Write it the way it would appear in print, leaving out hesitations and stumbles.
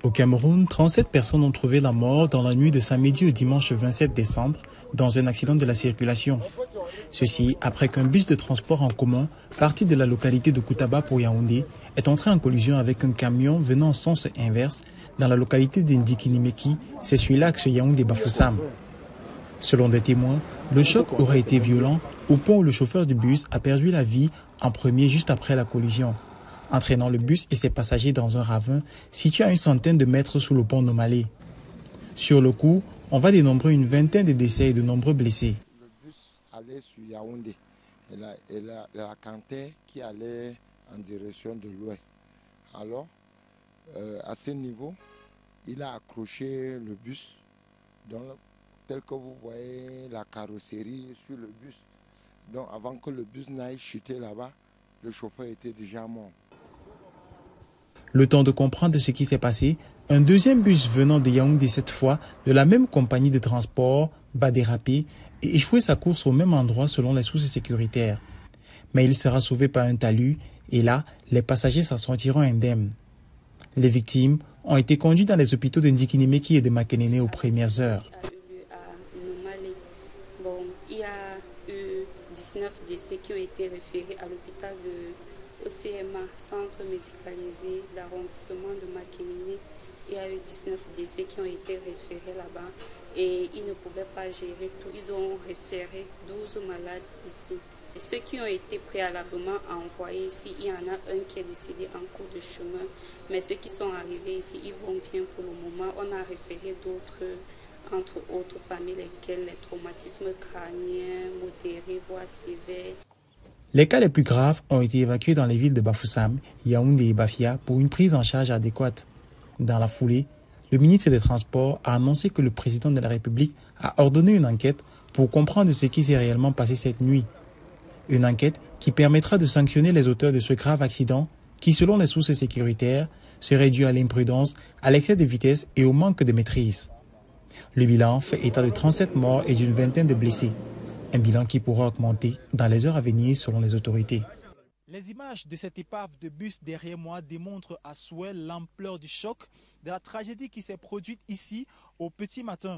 Au Cameroun, 37 personnes ont trouvé la mort dans la nuit de samedi au dimanche 27 décembre dans un accident de la circulation. Ceci après qu'un bus de transport en commun parti de la localité de Koutaba pour Yaoundé est entré en collision avec un camion venant en sens inverse dans la localité d'Indikinimeki, c'est sur l'axe Yaoundé-Bafoussam. Selon des témoins, le choc aurait été violent au point où le chauffeur du bus a perdu la vie en premier juste après la collision, entraînant le bus et ses passagers dans un ravin situé à une centaine de mètres sous le pont Nomalé. Sur le coup, on va dénombrer une vingtaine de décès et de nombreux blessés. Le bus allait sur Yaoundé et la Kanté qui allait en direction de l'ouest. Alors, à ce niveau, il a accroché le bus, tel que vous voyez la carrosserie sur le bus. Donc avant que le bus n'aille chuter là-bas, le chauffeur était déjà mort. Le temps de comprendre ce qui s'est passé, un deuxième bus venant de Yaoundé cette fois, de la même compagnie de transport, va déraper et échouer sa course au même endroit selon les sources sécuritaires. Mais il sera sauvé par un talus et là, les passagers s'en sortiront indemnes. Les victimes ont été conduites dans les hôpitaux de Ndikinimeki et de Makenene aux premières heures. Bon, il y a eu 19 blessés qui ont été référés à l'hôpital de OCMA, Centre médicalisé d'arrondissement de Makenene. Il y a eu 19 blessés qui ont été référés là-bas et ils ne pouvaient pas gérer tout. Ils ont référé 12 malades ici. Et ceux qui ont été préalablement envoyés ici, il y en a un qui est décédé en cours de chemin. Mais ceux qui sont arrivés ici, ils vont bien pour le moment. On a référé d'autres, entre autres, parmi lesquels les traumatismes crâniens, modérés, voire sévères. Les cas les plus graves ont été évacués dans les villes de Bafoussam, Yaoundé et Bafia pour une prise en charge adéquate. Dans la foulée, le ministre des Transports a annoncé que le président de la République a ordonné une enquête pour comprendre ce qui s'est réellement passé cette nuit. Une enquête qui permettra de sanctionner les auteurs de ce grave accident qui, selon les sources sécuritaires, serait dû à l'imprudence, à l'excès de vitesse et au manque de maîtrise. Le bilan fait état de 37 morts et d'une vingtaine de blessés. Un bilan qui pourra augmenter dans les heures à venir selon les autorités. Les images de cette épave de bus derrière moi démontrent à souhait l'ampleur du choc, de la tragédie qui s'est produite ici au petit matin.